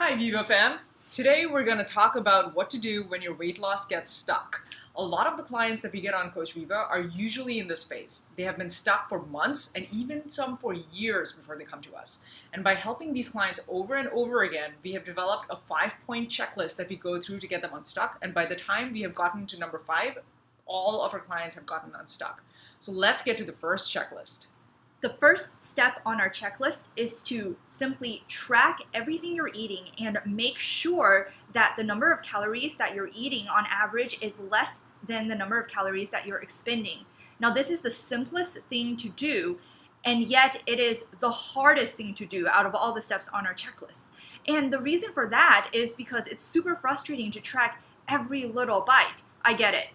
Hi Viva fam! Today we're going to talk about what to do when your weight loss gets stuck. A lot of the clients that we get on Coach Viva are usually in this phase. They have been stuck for months and even some for years before they come to us. And by helping these clients over and over again, we have developed a 5-point checklist that we go through to get them unstuck. And by the time we have gotten to number 5, all of our clients have gotten unstuck. So let's get to the first checklist. The first step on our checklist is to simply track everything you're eating and make sure that the number of calories that you're eating on average is less than the number of calories that you're expending. Now, this is the simplest thing to do, and yet it is the hardest thing to do out of all the steps on our checklist. And the reason for that is because it's super frustrating to track every little bite. I get it.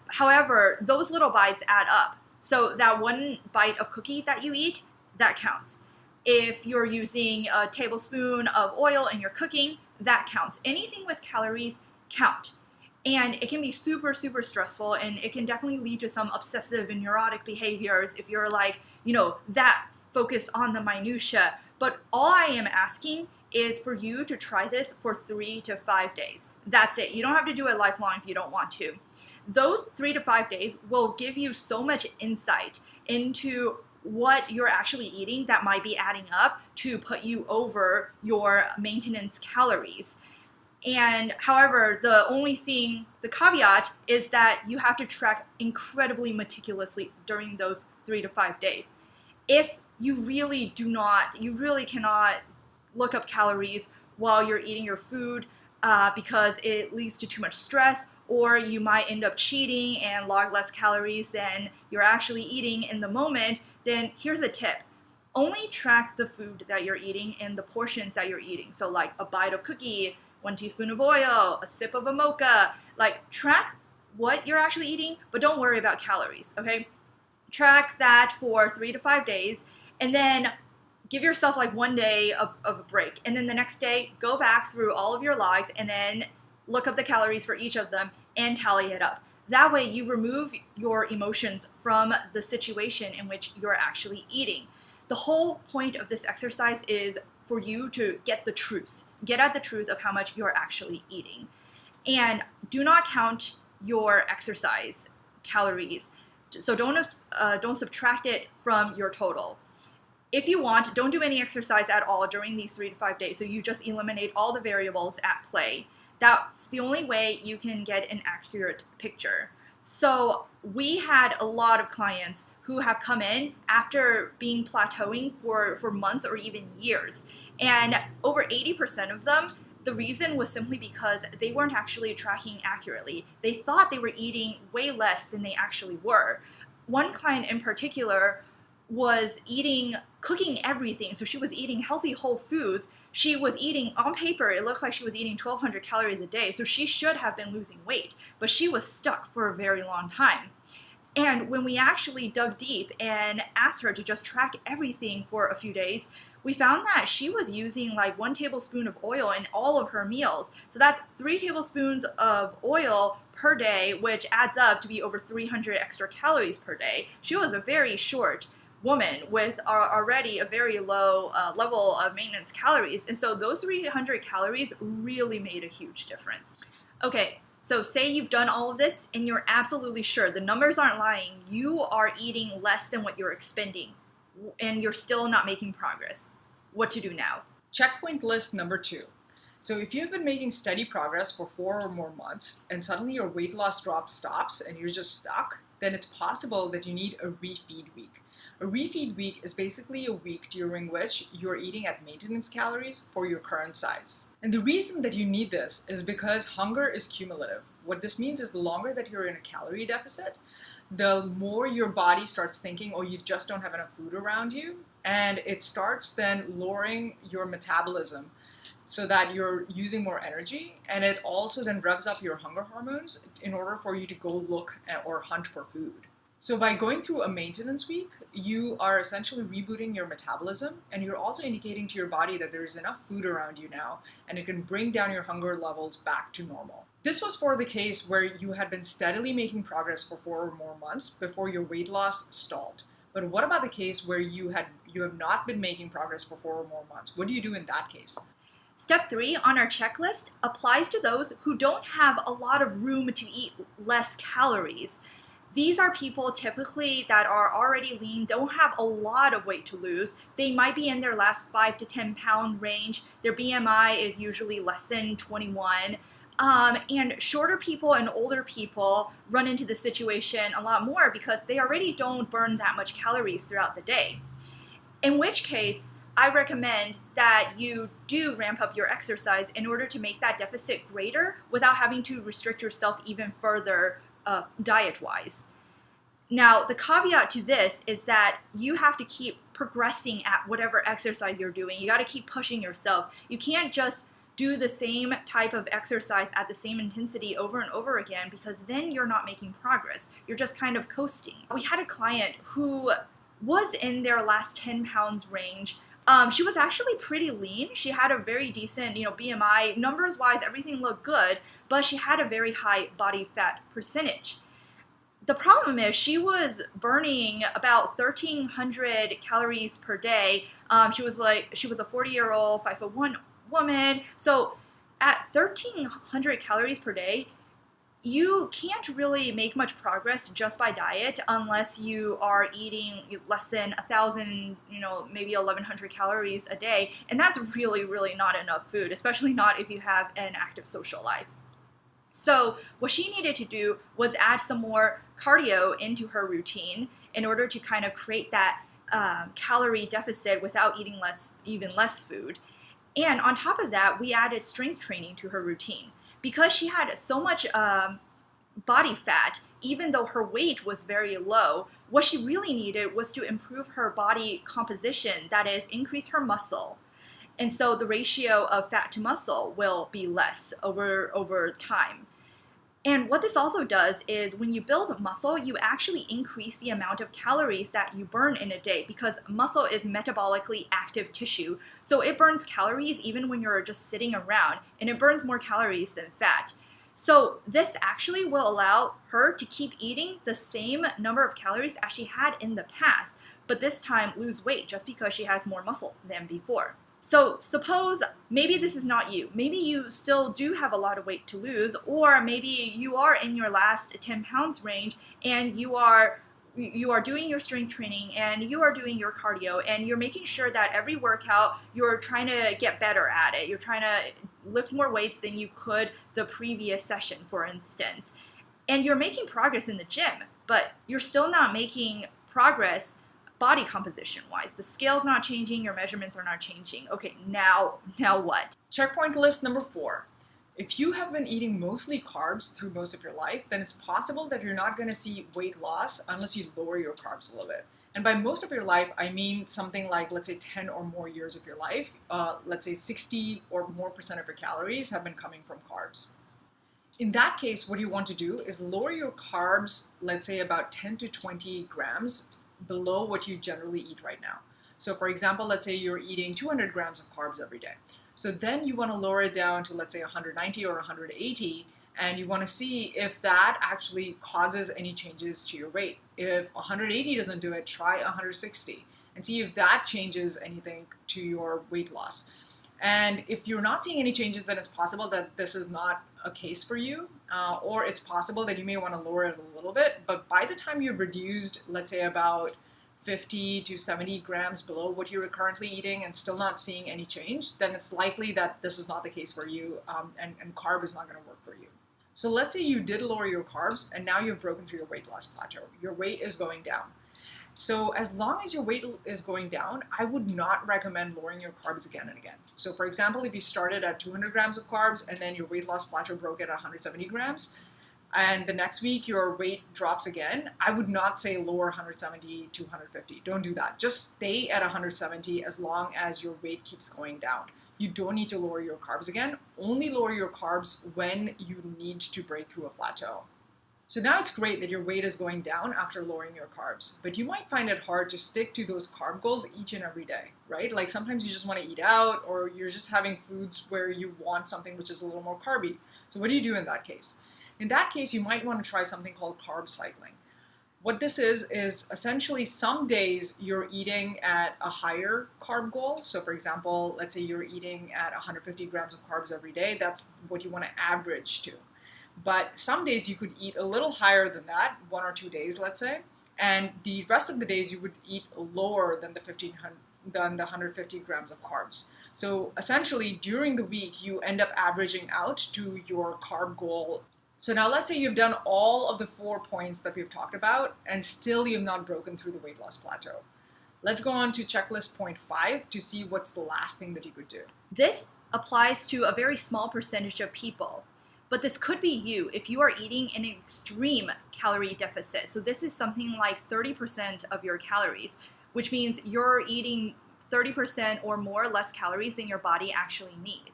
However, those little bites add up. So that one bite of cookie that you eat, that counts. If you're using a tablespoon of oil in your cooking, that counts. Anything with calories count. And it can be super, super stressful, and it can definitely lead to some obsessive and neurotic behaviors if you're that focused on the minutia. But all I am asking is for you to try this for 3 to 5 days. That's it. You don't have to do it lifelong if you don't want to. Those 3 to 5 days will give you so much insight into what you're actually eating that might be adding up to put you over your maintenance calories. And however, the caveat is that you have to track incredibly meticulously during those 3 to 5 days. If you really cannot look up calories while you're eating your food because it leads to too much stress, or you might end up cheating and log less calories than you're actually eating in the moment, then here's a tip. Only track the food that you're eating and the portions that you're eating. So like a bite of cookie, 1 teaspoon of oil, a sip of a mocha. Like, track what you're actually eating, but don't worry about calories, okay? Track that for 3 to 5 days, and then give yourself like 1 day of a break. And then the next day, go back through all of your logs and then look up the calories for each of them and tally it up. That way you remove your emotions from the situation in which you're actually eating. The whole point of this exercise is for you to get the truth. Get at the truth of how much you're actually eating. And do not count your exercise calories. So don't subtract it from your total. If you want, don't do any exercise at all during these 3 to 5 days. So you just eliminate all the variables at play. That's the only way you can get an accurate picture. So we had a lot of clients who have come in after being plateauing for months or even years. And over 80% of them, the reason was simply because they weren't actually tracking accurately. They thought they were eating way less than they actually were. One client in particular was cooking everything. So she was eating healthy whole foods. She was eating, on paper, it looked like she was eating 1,200 calories a day. So she should have been losing weight, but she was stuck for a very long time. And when we actually dug deep and asked her to just track everything for a few days, we found that she was using like 1 tablespoon of oil in all of her meals. So that's 3 tablespoons of oil per day, which adds up to be over 300 extra calories per day. She was a very short woman with already a very low level of maintenance calories. And so those 300 calories really made a huge difference. Okay, so say you've done all of this and you're absolutely sure, the numbers aren't lying, you are eating less than what you're expending and you're still not making progress. What to do now? Checkpoint list number 2. So if you've been making steady progress for 4 or more months and suddenly your weight loss drop stops and you're just stuck, then it's possible that you need a refeed week. A refeed week is basically a week during which you're eating at maintenance calories for your current size. And the reason that you need this is because hunger is cumulative. What this means is the longer that you're in a calorie deficit, the more your body starts thinking, oh, you just don't have enough food around you. And it starts then lowering your metabolism so that you're using more energy. And it also then revs up your hunger hormones in order for you to go look or hunt for food. So by going through a maintenance week, you are essentially rebooting your metabolism, and you're also indicating to your body that there's enough food around you now, and it can bring down your hunger levels back to normal. This was for the case where you had been steadily making progress for 4 or more months before your weight loss stalled. But what about the case where you have not been making progress for 4 or more months? What do you do in that case? Step 3 on our checklist applies to those who don't have a lot of room to eat less calories. These are people typically that are already lean, don't have a lot of weight to lose. They might be in their last 5 to 10 pound range. Their BMI is usually less than 21. And shorter people and older people run into the situation a lot more because they already don't burn that much calories throughout the day. In which case, I recommend that you do ramp up your exercise in order to make that deficit greater without having to restrict yourself even further diet-wise. Now, the caveat to this is that you have to keep progressing at whatever exercise you're doing. You got to keep pushing yourself. You can't just do the same type of exercise at the same intensity over and over again, because then you're not making progress. You're just kind of coasting. We had a client who was in their last 10 pounds range. She was actually pretty lean. She had a very decent, BMI. Numbers-wise, everything looked good, but she had a very high body fat percentage. The problem is she was burning about 1,300 calories per day. She was a 40-year-old, 5'1" woman. So at 1,300 calories per day, you can't really make much progress just by diet unless you are eating less than 1,000, maybe 1,100 calories a day. And that's really, really not enough food, especially not if you have an active social life. So what she needed to do was add some more cardio into her routine in order to kind of create that calorie deficit without eating even less food. And on top of that, we added strength training to her routine. Because she had so much body fat, even though her weight was very low, what she really needed was to improve her body composition, that is, increase her muscle. And so the ratio of fat to muscle will be less over time. And what this also does is when you build muscle, you actually increase the amount of calories that you burn in a day, because muscle is metabolically active tissue. So it burns calories even when you're just sitting around, and it burns more calories than fat. So this actually will allow her to keep eating the same number of calories as she had in the past, but this time lose weight just because she has more muscle than before. So suppose maybe this is not you. Maybe you still do have a lot of weight to lose, or maybe you are in your last 10 pounds range and you are doing your strength training and you are doing your cardio and you're making sure that every workout you're trying to get better at it. You're trying to lift more weights than you could the previous session, for instance. And you're making progress in the gym, but you're still not making progress body composition wise. The scale's not changing, your measurements are not changing. Okay, now what? Checkpoint list number 4. If you have been eating mostly carbs through most of your life, then it's possible that you're not going to see weight loss unless you lower your carbs a little bit. And by most of your life, I mean something like, let's say 10 or more years of your life. Let's say 60 or more % of your calories have been coming from carbs. In that case, what you want to do is lower your carbs, let's say about 10 to 20 grams below what you generally eat right now. So for example, let's say you're eating 200 grams of carbs every day. So then you want to lower it down to, let's say, 190 or 180, and you want to see if that actually causes any changes to your weight. If 180 doesn't do it, try 160 and see if that changes anything to your weight loss. And if you're not seeing any changes, then it's possible that this is not a case for you, or it's possible that you may want to lower it a little bit. But by the time you've reduced, let's say, about 50 to 70 grams below what you're currently eating and still not seeing any change, then it's likely that this is not the case for you, and carb is not going to work for you. So let's say you did lower your carbs and now you've broken through your weight loss plateau. Your weight is going down. So as long as your weight is going down, I would not recommend lowering your carbs again and again. So for example, if you started at 200 grams of carbs and then your weight loss plateau broke at 170 grams, and the next week your weight drops again, I would not say lower 170 to 150. Don't do that. Just stay at 170 as long as your weight keeps going down. You don't need to lower your carbs again. Only lower your carbs when you need to break through a plateau. So now it's great that your weight is going down after lowering your carbs, but you might find it hard to stick to those carb goals each and every day, right? Like sometimes you just want to eat out, or you're just having foods where you want something which is a little more carby. So what do you do in that case? In that case, you might want to try something called carb cycling. What this is essentially some days you're eating at a higher carb goal. So for example, let's say you're eating at 150 grams of carbs every day. That's what you want to average to. But some days you could eat a little higher than that, 1 or 2 days, let's say. And the rest of the days you would eat lower than the 150 grams of carbs. So essentially during the week, you end up averaging out to your carb goal. So now let's say you've done all of the 4 points that we've talked about and still you've not broken through the weight loss plateau. Let's go on to checklist point 5 to see what's the last thing that you could do. This applies to a very small percentage of people, but this could be you if you are eating an extreme calorie deficit. So this is something like 30% of your calories, which means you're eating 30% or more less calories than your body actually needs.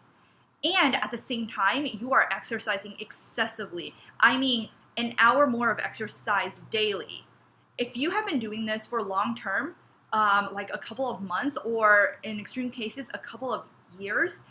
And at the same time, you are exercising excessively. I mean, an hour more of exercise daily. If you have been doing this for long term, like a couple of months, or in extreme cases, a couple of years,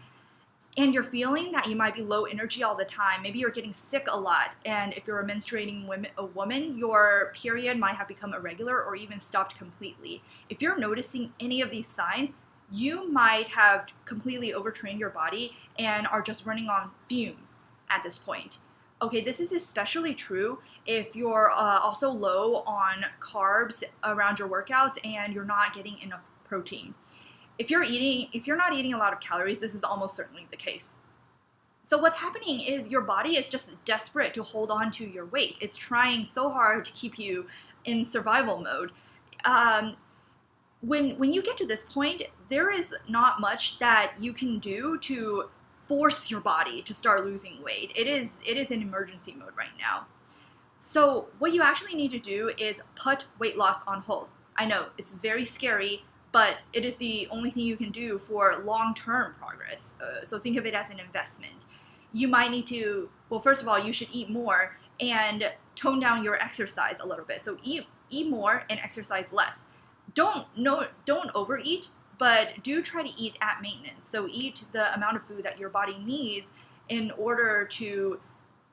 and you're feeling that you might be low energy all the time, maybe you're getting sick a lot, and if you're a menstruating woman, your period might have become irregular or even stopped completely. If you're noticing any of these signs, you might have completely overtrained your body and are just running on fumes at this point. Okay, this is especially true if you're also low on carbs around your workouts and you're not getting enough protein. If you're not eating a lot of calories, this is almost certainly the case. So what's happening is your body is just desperate to hold on to your weight. It's trying so hard to keep you in survival mode. When you get to this point, there is not much that you can do to force your body to start losing weight. It is in emergency mode right now. So what you actually need to do is put weight loss on hold. I know it's very scary, but it is the only thing you can do for long-term progress. So think of it as an investment. You might need to, well, first of all, you should eat more and tone down your exercise a little bit. So eat more and exercise less. Don't overeat, but do try to eat at maintenance. So eat the amount of food that your body needs in order to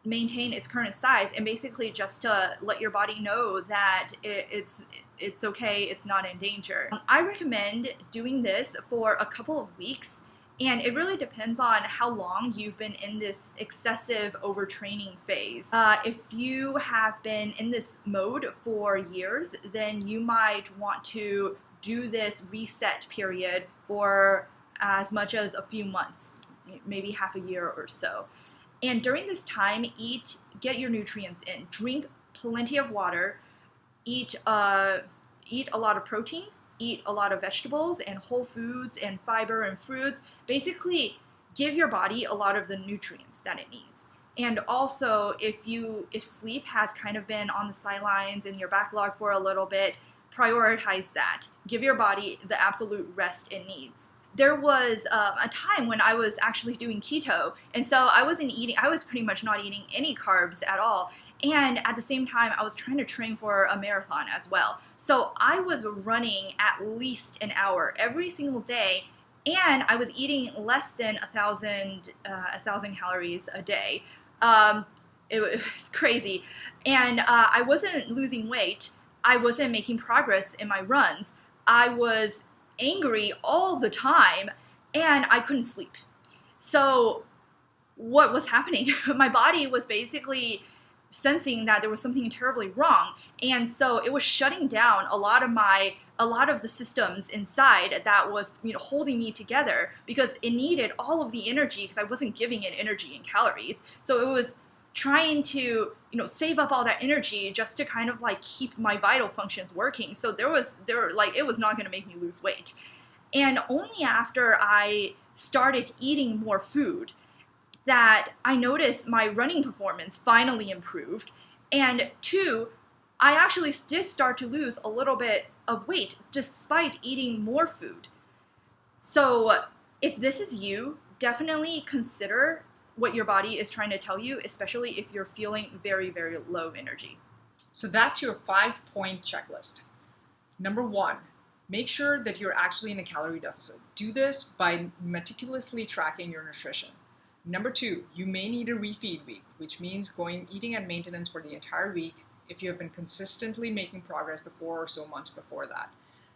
maintain its current size, and basically just to let your body know that it's okay, it's not in danger. I recommend doing this for a couple of weeks, and it really depends on how long you've been in this excessive overtraining phase. If you have been in this mode for years, then you might want to do this reset period for as much as a few months, maybe half a year or so. And during this time, get your nutrients in, drink plenty of water, eat a lot of proteins, eat a lot of vegetables and whole foods and fiber and fruits. Basically, give your body a lot of the nutrients that it needs. And also, if sleep has kind of been on the sidelines in your backlog for a little bit, prioritize that. Give your body the absolute rest it needs. There was a time when I was actually doing keto, and so I was pretty much not eating any carbs at all. And at the same time, I was trying to train for a marathon as well. So I was running at least an hour every single day, and I was eating less than 1,000 calories a day. It was crazy. And I wasn't losing weight. I wasn't making progress in my runs. I was angry all the time, and I couldn't sleep. So what was happening? My body was basically sensing that there was something terribly wrong, and so it was shutting down a lot of the systems inside that was holding me together, because it needed all of the energy because I wasn't giving it energy and calories. So it was trying to save up all that energy just to kind of like keep my vital functions working. So it was not going to make me lose weight. And only after I started eating more food that I noticed my running performance finally improved. And 2, I actually did start to lose a little bit of weight despite eating more food. So if this is you, definitely consider what your body is trying to tell you, especially if you're feeling very, very low energy. So that's your 5-point checklist. Number 1, make sure that you're actually in a calorie deficit. Do this by meticulously tracking your nutrition. Number 2, you may need a refeed week, which means eating at maintenance for the entire week if you have been consistently making progress the 4 or so months before that.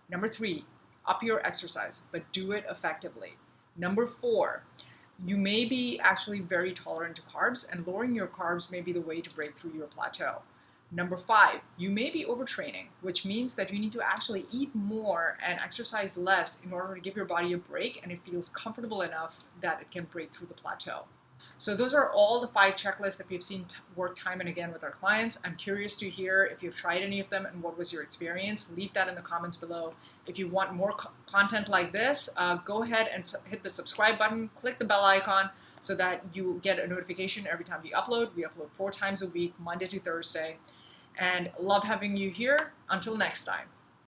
Number 3, up your exercise, but do it effectively. Number 4, you may be actually very tolerant to carbs, and lowering your carbs may be the way to break through your plateau. Number 5, you may be overtraining, which means that you need to actually eat more and exercise less in order to give your body a break and it feels comfortable enough that it can break through the plateau. So those are all the 5 checklists that we've seen work time and again with our clients. I'm curious to hear if you've tried any of them and what was your experience. Leave that in the comments below. If you want more content like this, go ahead and hit the subscribe button, click the bell icon so that you get a notification every time we upload. We upload 4 times a week, Monday to Thursday. And love having you here. Until next time.